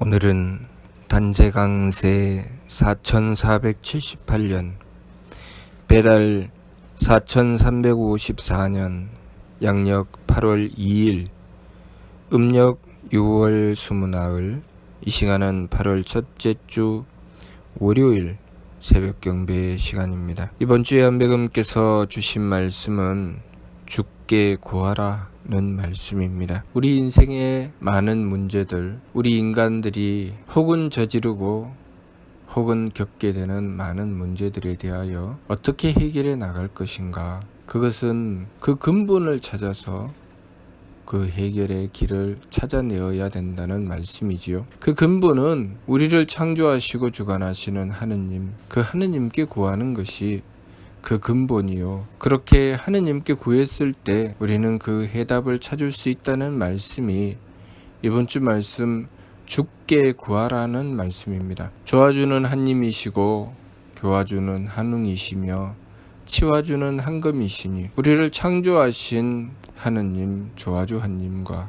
오늘은 단재강세 4478년 배달 4354년 양력 8월 2일 음력 6월 20나흘 이 시간은 8월 첫째 주 월요일 새벽 경배 시간입니다. 이번 주에 한배금께서 주신 말씀은 주께 구하라 는 말씀입니다. 우리 인생의 많은 문제들, 우리 인간들이 혹은 저지르고 혹은 겪게 되는 많은 문제들에 대하여 어떻게 해결해 나갈 것인가, 그것은 그 근본을 찾아서 그 해결의 길을 찾아내어야 된다는 말씀이지요. 그 근본은 우리를 창조하시고 주관하시는 하느님, 그 하느님께 구하는 것이 그 근본이요. 그렇게 하느님께 구했을 때 우리는 그 해답을 찾을 수 있다는 말씀이 이번 주 말씀 주께 구하라는 말씀입니다. 도와주는 한님이시고 교화주는 한웅이시며 치워주는 한금이시니 우리를 창조하신 하느님 조화주 한님과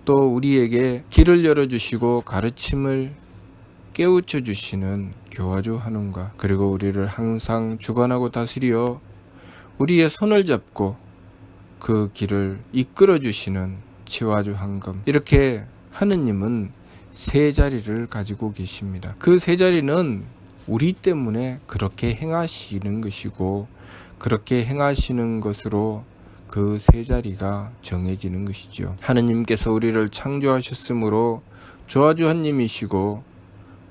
또 우리에게 길을 열어주시고 가르침을 깨우쳐 주시는 교화주 한웅과 그리고 우리를 항상 주관하고 다스려 우리의 손을 잡고 그 길을 이끌어 주시는 치화주 한금, 이렇게 하느님은 세 자리를 가지고 계십니다. 그 세 자리는 우리 때문에 그렇게 행하시는 것이고 그렇게 행하시는 것으로 그 세 자리가 정해지는 것이죠. 하느님께서 우리를 창조하셨으므로 조화주 한님이시고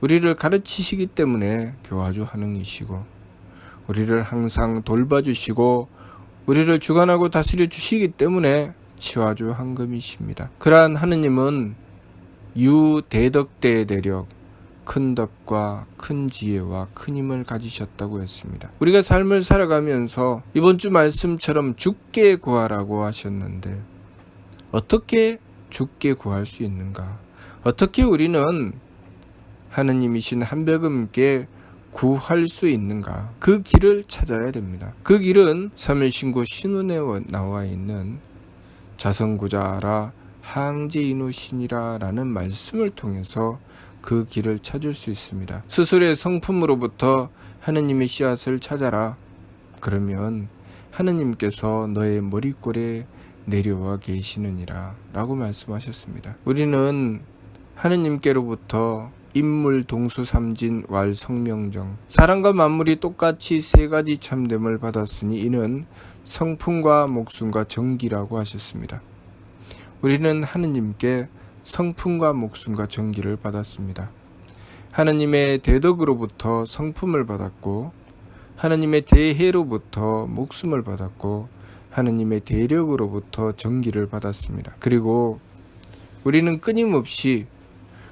우리를 가르치시기 때문에 교화주 한웅이시고 우리를 항상 돌봐주시고 우리를 주관하고 다스려 주시기 때문에 치화주 한금이십니다. 그러한 하느님은 유대덕대의 대력, 큰 덕과 큰 지혜와 큰 힘을 가지셨다고 했습니다. 우리가 삶을 살아가면서 이번 주 말씀처럼 주께 구하라고 하셨는데 어떻게 주께 구할 수 있는가? 어떻게 우리는 하느님이신 한배금께 구할 수 있는가? 그 길을 찾아야 됩니다. 그 길은 사면신고 신운에 나와 있는 자성구자라 항제인후신이라 라는 말씀을 통해서 그 길을 찾을 수 있습니다. 스스로의 성품으로부터 하느님의 씨앗을 찾아라. 그러면 하느님께서 너의 머리꼴에 내려와 계시느니라 라고 말씀하셨습니다. 우리는 하느님께로부터 인물 동수 삼진 왈 성명정, 사람과 만물이 똑같이 세 가지 참됨을 받았으니 이는 성품과 목숨과 정기라고 하셨습니다. 우리는 하느님께 성품과 목숨과 정기를 받았습니다. 하느님의 대덕으로부터 성품을 받았고 하느님의 대혜로부터 목숨을 받았고 하느님의 대력으로부터 정기를 받았습니다. 그리고 우리는 끊임없이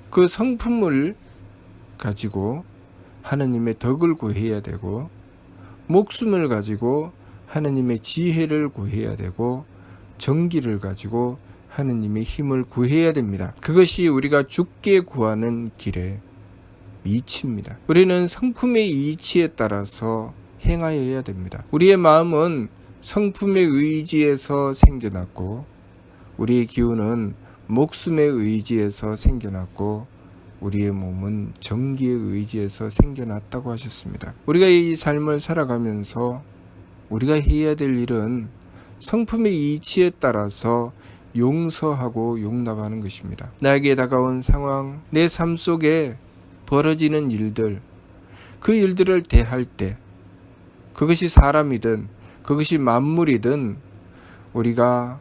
그 성품을 가지고 하느님의 덕을 구해야 되고 목숨을 가지고 하느님의 지혜를 구해야 되고 정기를 가지고 하느님의 힘을 구해야 됩니다. 그것이 우리가 주께 구하는 길의 이치입니다. 우리는 성품의 이치에 따라서 행하여야 됩니다. 우리의 마음은 성품의 의지에서 생겨났고 우리의 기운은 목숨의 의지에서 생겨났고 우리의 몸은 정기의 의지에서 생겨났다고 하셨습니다. 우리가 이 삶을 살아가면서 우리가 해야 될 일은 성품의 이치에 따라서 용서하고 용납하는 것입니다. 나에게 다가온 상황, 내 삶 속에 벌어지는 일들, 그 일들을 대할 때 그것이 사람이든 그것이 만물이든 우리가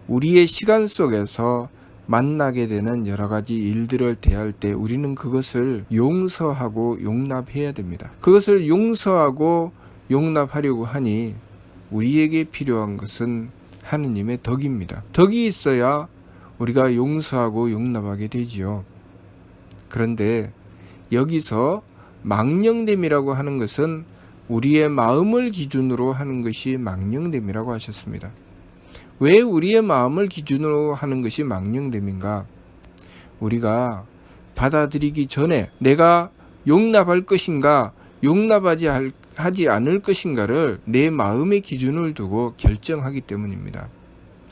우리의 시간 속에서 만나게 되는 여러 가지 일들을 대할 때 우리는 그것을 용서하고 용납해야 됩니다. 그것을 용서하고 용납하려고 하니 우리에게 필요한 것은 하느님의 덕입니다. 덕이 있어야 우리가 용서하고 용납하게 되지요. 그런데 여기서 망령됨이라고 하는 것은 우리의 마음을 기준으로 하는 것이 망령됨이라고 하셨습니다. 왜 우리의 마음을 기준으로 하는 것이 망령됨인가? 우리가 받아들이기 전에 내가 용납할 것인가 용납하지 않을 것인가를 내 마음의 기준을 두고 결정하기 때문입니다.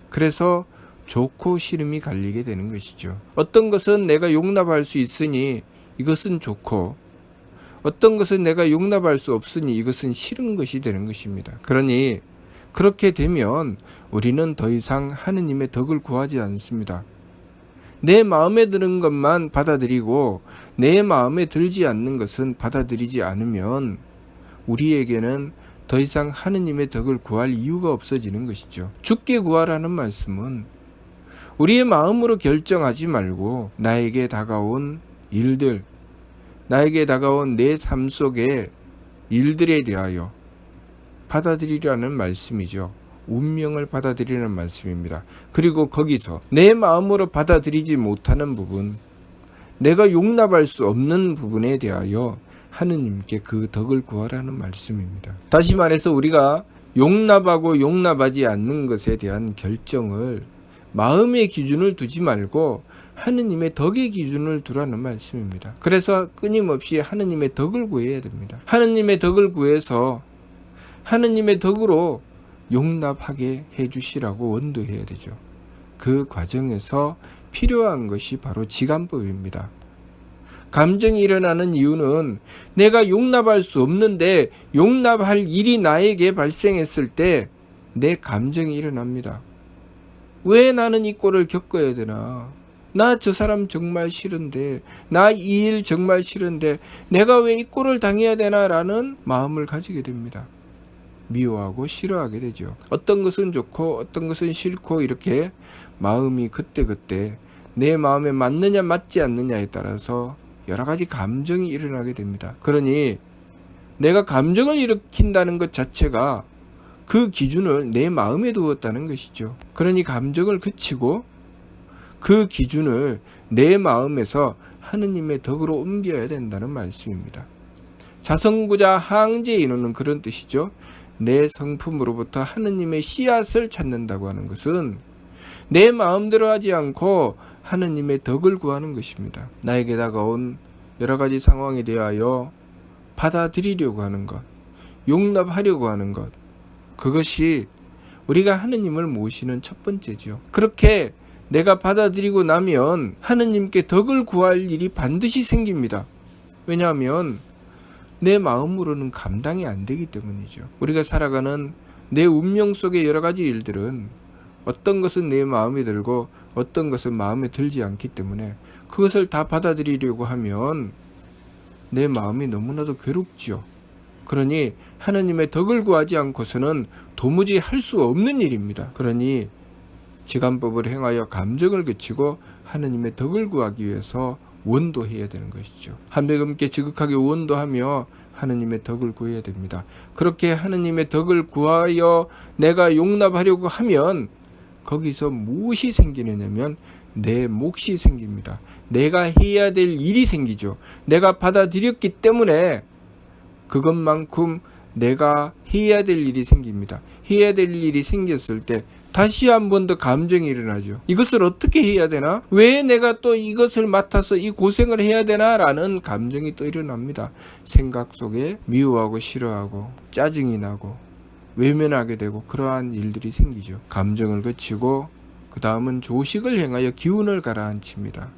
그래서 좋고 싫음이 갈리게 되는 것이죠. 어떤 것은 내가 용납할 수 있으니 이것은 좋고, 어떤 것은 내가 용납할 수 없으니 이것은 싫은 것이 되는 것입니다. 그러니 그렇게 되면 우리는 더 이상 하느님의 덕을 구하지 않습니다. 내 마음에 드는 것만 받아들이고 내 마음에 들지 않는 것은 받아들이지 않으면 우리에게는 더 이상 하느님의 덕을 구할 이유가 없어지는 것이죠. 주께 구하라는 말씀은 우리의 마음으로 결정하지 말고 나에게 다가온 일들, 나에게 다가온 내 삶 속의 일들에 대하여 받아들이라는 말씀이죠. 운명을 받아들이는 말씀입니다. 그리고 거기서 내 마음으로 받아들이지 못하는 부분, 내가 용납할 수 없는 부분에 대하여 하느님께 그 덕을 구하라는 말씀입니다. 다시 말해서 우리가 용납하고 용납하지 않는 것에 대한 결정을 마음의 기준을 두지 말고 하느님의 덕의 기준을 두라는 말씀입니다. 그래서 끊임없이 하느님의 덕을 구해야 됩니다. 하느님의 덕을 구해서 하느님의 덕으로 용납하게 해주시라고 원도해야 되죠. 그 과정에서 필요한 것이 바로 지감법입니다. 감정이 일어나는 이유는 내가 용납할 수 없는데 용납할 일이 나에게 발생했을 때 내 감정이 일어납니다. 왜 나는 이 꼴을 겪어야 되나? 나 저 사람 정말 싫은데, 나 이 일 정말 싫은데 내가 왜 이 꼴을 당해야 되나라는 마음을 가지게 됩니다. 미워하고 싫어하게 되죠. 어떤 것은 좋고 어떤 것은 싫고 이렇게 마음이 그때그때 내 마음에 맞느냐 맞지 않느냐에 따라서 여러 가지 감정이 일어나게 됩니다. 그러니 내가 감정을 일으킨다는 것 자체가 그 기준을 내 마음에 두었다는 것이죠. 그러니 감정을 그치고 그 기준을 내 마음에서 하느님의 덕으로 옮겨야 된다는 말씀입니다. 자성구자 항제에 이르는 그런 뜻이죠. 내 성품으로부터 하느님의 씨앗을 찾는다고 하는 것은 내 마음대로 하지 않고 하느님의 덕을 구하는 것입니다. 나에게 다가온 여러 가지 상황에 대하여 받아들이려고 하는 것, 용납하려고 하는 것, 그것이 우리가 하느님을 모시는 첫 번째죠. 그렇게 내가 받아들이고 나면 하느님께 덕을 구할 일이 반드시 생깁니다. 왜냐하면 내 마음으로는 감당이 안 되기 때문이죠. 우리가 살아가는 내 운명 속의 여러 가지 일들은 어떤 것은 내 마음에 들고 어떤 것은 마음에 들지 않기 때문에 그것을 다 받아들이려고 하면 내 마음이 너무나도 괴롭죠. 그러니 하느님의 덕을 구하지 않고서는 도무지 할 수 없는 일입니다. 그러니 지감법을 행하여 감정을 그치고 하느님의 덕을 구하기 위해서 원도해야 되는 것이죠. 한백음께 지극하게 원도하며 하느님의 덕을 구해야 됩니다. 그렇게 하느님의 덕을 구하여 내가 용납하려고 하면 거기서 무엇이 생기느냐면 내 몫이 생깁니다. 내가 해야 될 일이 생기죠. 내가 받아들였기 때문에 그것만큼 내가 해야 될 일이 생깁니다. 해야 될 일이 생겼을 때 다시 한 번 더 감정이 일어나죠. 이것을 어떻게 해야 되나? 왜 내가 또 이것을 맡아서 이 고생을 해야 되나? 라는 감정이 또 일어납니다. 생각 속에 미워하고 싫어하고 짜증이 나고 외면하게 되고 그러한 일들이 생기죠. 감정을 거치고 그 다음은 조식을 행하여 기운을 가라앉힙니다.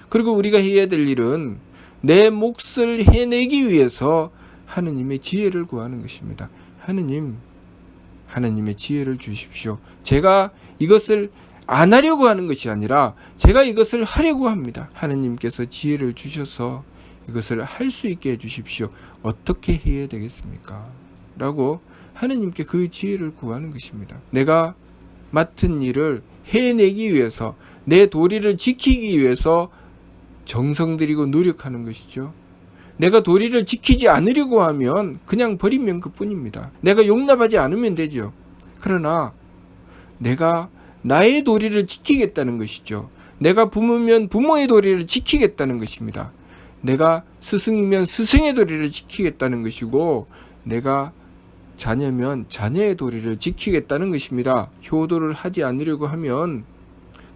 그리고 우리가 해야 될 일은 내 몫을 해내기 위해서 하느님의 지혜를 구하는 것입니다. 하느님의 지혜를 주십시오. 제가 이것을 안 하려고 하는 것이 아니라 제가 이것을 하려고 합니다. 하느님께서 지혜를 주셔서 이것을 할 수 있게 해주십시오. 어떻게 해야 되겠습니까? 라고 하느님께 그 지혜를 구하는 것입니다. 내가 맡은 일을 해내기 위해서 내 도리를 지키기 위해서 정성 들이고 노력하는 것이죠. 내가 도리를 지키지 않으려고 하면 그냥 버리면 그뿐입니다. 내가 용납하지 않으면 되죠. 그러나 내가 나의 도리를 지키겠다는 것이죠. 내가 부모면 부모의 도리를 지키겠다는 것입니다. 내가 스승이면 스승의 도리를 지키겠다는 것이고 내가 자녀면 자녀의 도리를 지키겠다는 것입니다. 효도를 하지 않으려고 하면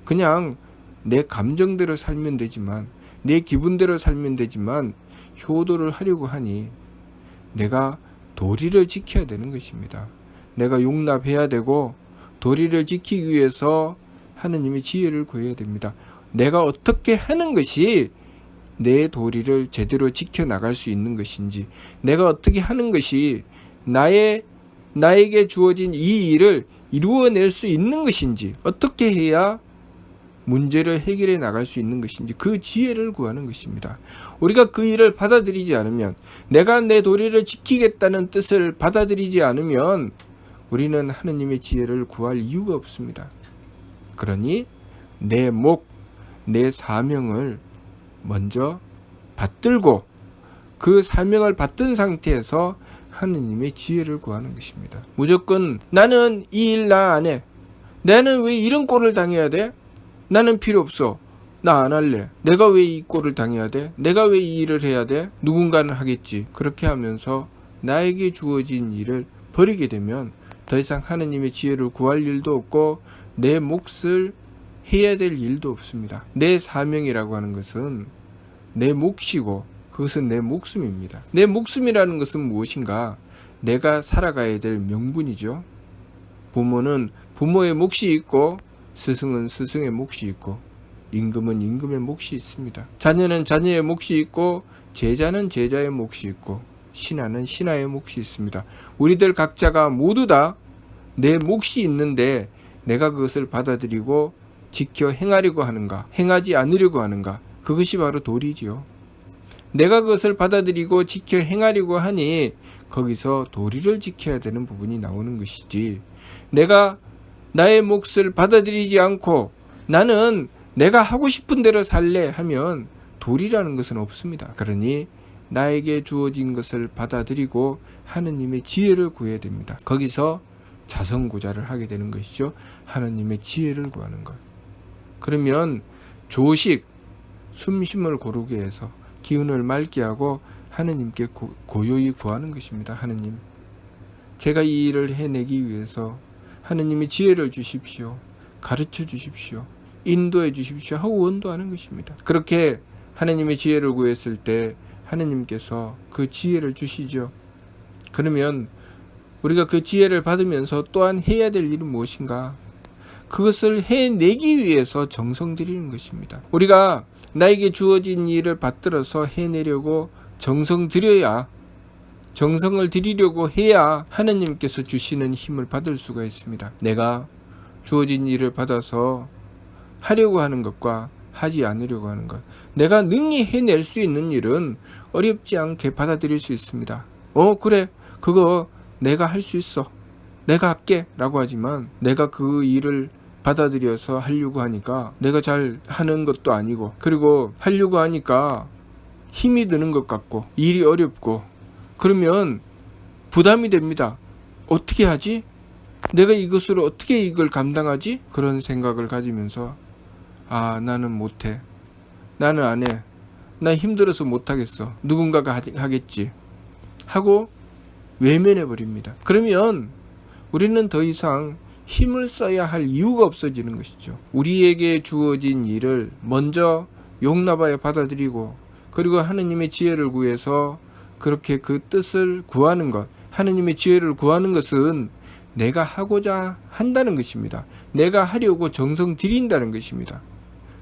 그냥 내 감정대로 살면 되지만 내 기분대로 살면 되지만 효도를 하려고 하니 내가 도리를 지켜야 되는 것입니다. 내가 용납해야 되고 도리를 지키기 위해서 하느님의 지혜를 구해야 됩니다. 내가 어떻게 하는 것이 내 도리를 제대로 지켜나갈 수 있는 것인지, 내가 어떻게 하는 것이 나에게 주어진 이 일을 이루어낼 수 있는 것인지, 어떻게 해야 문제를 해결해 나갈 수 있는 것인지 그 지혜를 구하는 것입니다. 우리가 그 일을 받아들이지 않으면, 내가 내 도리를 지키겠다는 뜻을 받아들이지 않으면 우리는 하느님의 지혜를 구할 이유가 없습니다. 그러니 내 사명을 먼저 받들고 그 사명을 받든 상태에서 하느님의 지혜를 구하는 것입니다. 무조건 나는 이 일 나 안 해. 나는 왜 이런 꼴을 당해야 돼? 나는 필요 없어. 나 안 할래. 내가 왜 이 꼴을 당해야 돼? 내가 왜 이 일을 해야 돼? 누군가는 하겠지. 그렇게 하면서 나에게 주어진 일을 버리게 되면 더 이상 하느님의 지혜를 구할 일도 없고 내 몫을 해야 될 일도 없습니다. 내 사명이라고 하는 것은 내 몫이고 그것은 내 목숨입니다. 내 목숨이라는 것은 무엇인가? 내가 살아가야 될 명분이죠. 부모는 부모의 몫이 있고, 스승은 스승의 몫이 있고, 임금은 임금의 몫이 있습니다. 자녀는 자녀의 몫이 있고, 제자는 제자의 몫이 있고, 신하는 신하의 몫이 있습니다. 우리들 각자가 모두 다 내 몫이 있는데 내가 그것을 받아들이고 지켜 행하려고 하는가, 행하지 않으려고 하는가, 그것이 바로 도리지요. 내가 그것을 받아들이고 지켜 행하려고 하니 거기서 도리를 지켜야 되는 부분이 나오는 것이지, 내가 나의 몫을 받아들이지 않고 나는 내가 하고 싶은 대로 살래 하면 도리라는 것은 없습니다. 그러니 나에게 주어진 것을 받아들이고 하느님의 지혜를 구해야 됩니다. 거기서 자선구자를 하게 되는 것이죠. 하느님의 지혜를 구하는 것. 그러면 조식, 숨심을 고르게 해서 기운을 맑게 하고 하느님께 고요히 구하는 것입니다. 하느님, 제가 이 일을 해내기 위해서 하느님의 지혜를 주십시오. 가르쳐 주십시오. 인도해 주십시오. 하고 원도하는 것입니다. 그렇게 하느님의 지혜를 구했을 때 하느님께서 그 지혜를 주시죠. 그러면 우리가 그 지혜를 받으면서 또한 해야 될 일은 무엇인가? 그것을 해내기 위해서 정성 들이는 것입니다. 우리가 나에게 주어진 일을 받들어서 해내려고 정성 들여야, 정성을 들이려고 해야 하느님께서 주시는 힘을 받을 수가 있습니다. 내가 주어진 일을 받아서 하려고 하는 것과 하지 않으려고 하는 것, 내가 능히 해낼 수 있는 일은 어렵지 않게 받아들일 수 있습니다. 그래, 그거 내가 할 수 있어, 내가 할게 라고 하지만 내가 그 일을 받아들여서 하려고 하니까 내가 잘 하는 것도 아니고, 그리고 하려고 하니까 힘이 드는 것 같고 일이 어렵고, 그러면 부담이 됩니다. 어떻게 하지? 내가 이것으로 어떻게 이걸 감당하지? 그런 생각을 가지면서 나는 못해, 나는 안 해, 나 힘들어서 못하겠어, 누군가가 하겠지 하고 외면해 버립니다. 그러면 우리는 더 이상 힘을 써야 할 이유가 없어지는 것이죠. 우리에게 주어진 일을 먼저 용납하여 받아들이고, 그리고 하느님의 지혜를 구해서 그렇게 그 뜻을 구하는 것, 하느님의 지혜를 구하는 것은 내가 하고자 한다는 것입니다. 내가 하려고 정성 들인다는 것입니다.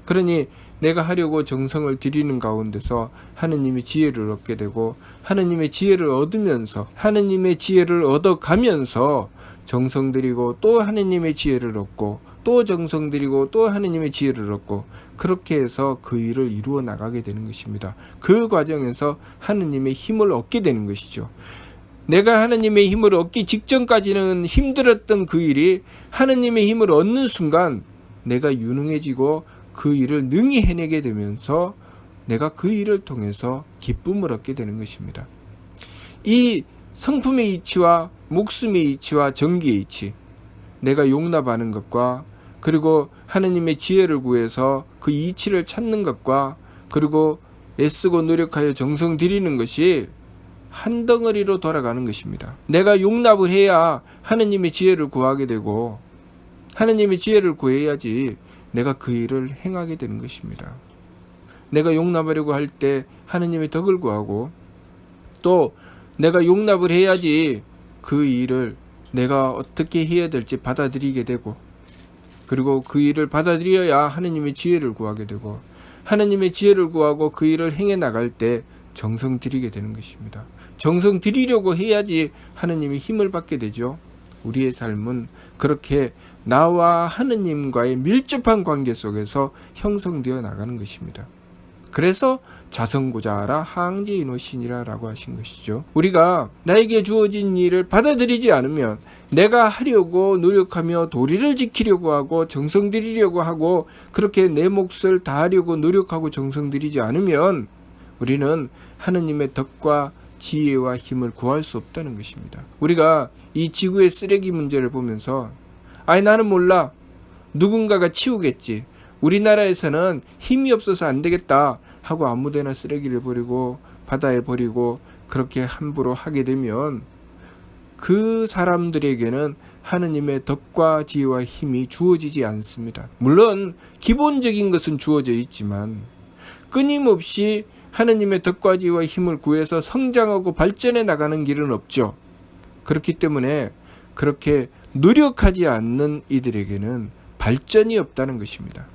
그러니 내가 하려고 정성을 들이는 가운데서 하느님의 지혜를 얻게 되고, 하느님의 지혜를 얻으면서, 하느님의 지혜를 얻어가면서 정성 들이고 또 하느님의 지혜를 얻고, 또 정성 들이고 또 하느님의 지혜를 얻고, 그렇게 해서 그 일을 이루어 나가게 되는 것입니다. 그 과정에서 하느님의 힘을 얻게 되는 것이죠. 내가 하느님의 힘을 얻기 직전까지는 힘들었던 그 일이 하느님의 힘을 얻는 순간 내가 유능해지고 그 일을 능히 해내게 되면서 내가 그 일을 통해서 기쁨을 얻게 되는 것입니다. 이 성품의 이치와 목숨의 이치와 정기의 이치, 내가 용납하는 것과 그리고 하느님의 지혜를 구해서 그 이치를 찾는 것과 그리고 애쓰고 노력하여 정성 들이는 것이 한 덩어리로 돌아가는 것입니다. 내가 용납을 해야 하느님의 지혜를 구하게 되고, 하느님의 지혜를 구해야지 내가 그 일을 행하게 되는 것입니다. 내가 용납하려고 할 때 하느님의 덕을 구하고, 또 내가 용납을 해야지 그 일을 내가 어떻게 해야 될지 받아들이게 되고, 그리고 그 일을 받아들여야 하느님의 지혜를 구하게 되고, 하느님의 지혜를 구하고 그 일을 행해 나갈 때 정성 들이게 되는 것입니다. 정성 들이려고 해야지 하느님이 힘을 받게 되죠. 우리의 삶은 그렇게 나와 하느님과의 밀접한 관계 속에서 형성되어 나가는 것입니다. 그래서 자성고자하라 항제인오시니라 라고 하신 것이죠. 우리가 나에게 주어진 일을 받아들이지 않으면, 내가 하려고 노력하며 도리를 지키려고 하고 정성 들이려고 하고 그렇게 내 몫을 다하려고 노력하고 정성 들이지 않으면 우리는 하느님의 덕과 지혜와 힘을 구할 수 없다는 것입니다. 우리가 이 지구의 쓰레기 문제를 보면서 나는 몰라, 누군가가 치우겠지, 우리나라에서는 힘이 없어서 안 되겠다 하고 아무데나 쓰레기를 버리고 바다에 버리고 그렇게 함부로 하게 되면 그 사람들에게는 하느님의 덕과 지혜와 힘이 주어지지 않습니다. 물론 기본적인 것은 주어져 있지만 끊임없이 하느님의 덕과 지혜와 힘을 구해서 성장하고 발전해 나가는 길은 없죠. 그렇기 때문에 그렇게 노력하지 않는 이들에게는 발전이 없다는 것입니다.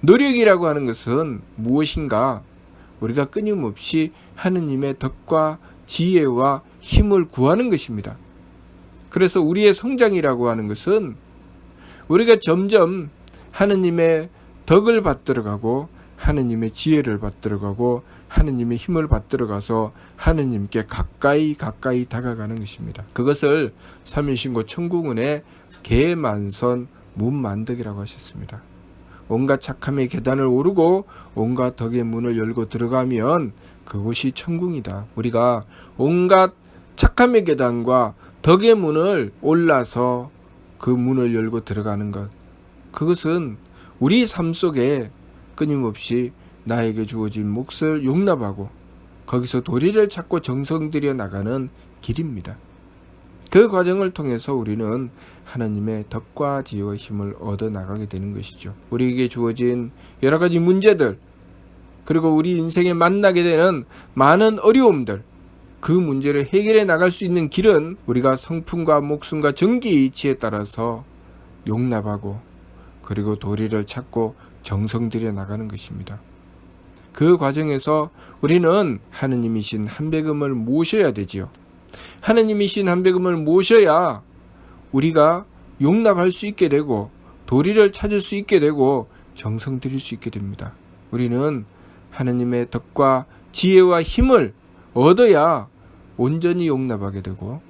노력이라고 하는 것은 무엇인가? 우리가 끊임없이 하느님의 덕과 지혜와 힘을 구하는 것입니다. 그래서 우리의 성장이라고 하는 것은 우리가 점점 하느님의 덕을 받들어가고 하느님의 지혜를 받들어가고 하느님의 힘을 받들어가서 하느님께 가까이 다가가는 것입니다. 그것을 삼일신고 청궁은의 계만선 문만덕이라고 하셨습니다. 온갖 착함의 계단을 오르고 온갖 덕의 문을 열고 들어가면 그곳이 천궁이다. 우리가 온갖 착함의 계단과 덕의 문을 올라서 그 문을 열고 들어가는 것, 그것은 우리 삶 속에 끊임없이 나에게 주어진 몫을 용납하고 거기서 도리를 찾고 정성 들여 나가는 길입니다. 그 과정을 통해서 우리는 하나님의 덕과 지혜와 힘을 얻어 나가게 되는 것이죠. 우리에게 주어진 여러 가지 문제들, 그리고 우리 인생에 만나게 되는 많은 어려움들, 그 문제를 해결해 나갈 수 있는 길은 우리가 성품과 목숨과 정기의 이치에 따라서 용납하고 그리고 도리를 찾고 정성 들여 나가는 것입니다. 그 과정에서 우리는 하느님이신 한배금을 모셔야 되지요. 하느님이신 한배금을 모셔야 우리가 용납할 수 있게 되고 도리를 찾을 수 있게 되고 정성 들일 수 있게 됩니다. 우리는 하느님의 덕과 지혜와 힘을 얻어야 온전히 용납하게 되고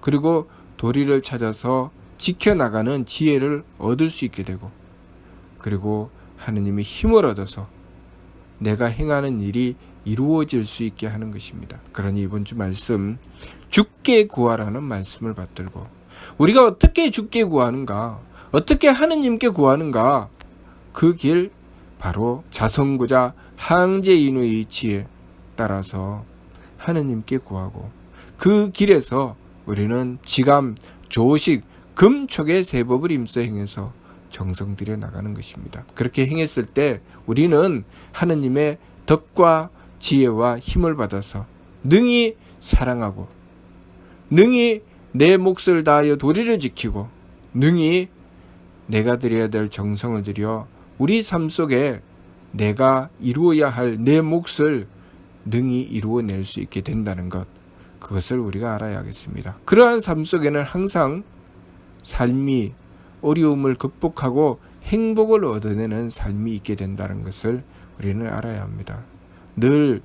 그리고 도리를 찾아서 지켜나가는 지혜를 얻을 수 있게 되고 그리고 하느님의 힘을 얻어서 내가 행하는 일이 이루어질 수 있게 하는 것입니다. 그러니 이번 주 말씀, 주께 구하라는 말씀을 받들고 우리가 어떻게 주께 구하는가, 어떻게 하느님께 구하는가, 그 길 바로 자성고자 항제인의 이치에 따라서 하느님께 구하고 그 길에서 우리는 지감, 조식, 금촉의 세법을 임써 행해서 정성 들여 나가는 것입니다. 그렇게 행했을 때 우리는 하느님의 덕과 지혜와 힘을 받아서 능히 사랑하고 능히 내 몫을 다하여 도리를 지키고 능히 내가 드려야 될 정성을 들여 우리 삶 속에 내가 이루어야 할 내 몫을 능히 이루어낼 수 있게 된다는 것, 그것을 우리가 알아야겠습니다. 그러한 삶 속에는 항상 삶이 어려움을 극복하고 행복을 얻어내는 삶이 있게 된다는 것을 우리는 알아야 합니다. 늘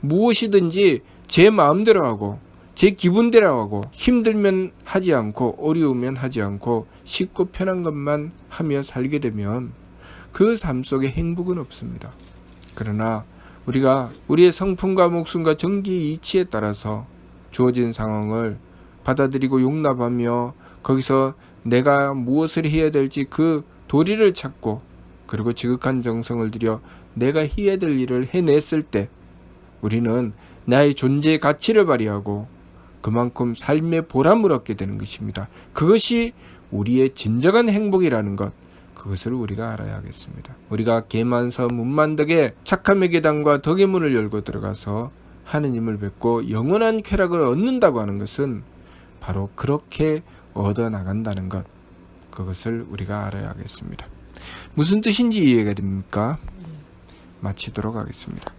무엇이든지 제 마음대로 하고 제 기분대로 하고 힘들면 하지 않고 어려우면 하지 않고 쉽고 편한 것만 하며 살게 되면 그 삶 속에 행복은 없습니다. 그러나 우리가 우리의 성품과 목숨과 정기의 이치에 따라서 주어진 상황을 받아들이고 용납하며 거기서 내가 무엇을 해야 될지 그 도리를 찾고 그리고 지극한 정성을 들여 내가 해야 될 일을 해냈을 때 우리는 나의 존재의 가치를 발휘하고 그만큼 삶의 보람을 얻게 되는 것입니다. 그것이 우리의 진정한 행복이라는 것, 그것을 우리가 알아야 하겠습니다. 우리가 계만서 문만덕의 착함의 계단과 덕의 문을 열고 들어가서 하느님을 뵙고 영원한 쾌락을 얻는다고 하는 것은 바로 그렇게 얻어나간다는 것, 그것을 우리가 알아야 하겠습니다. 무슨 뜻인지 이해가 됩니까? 마치도록 하겠습니다.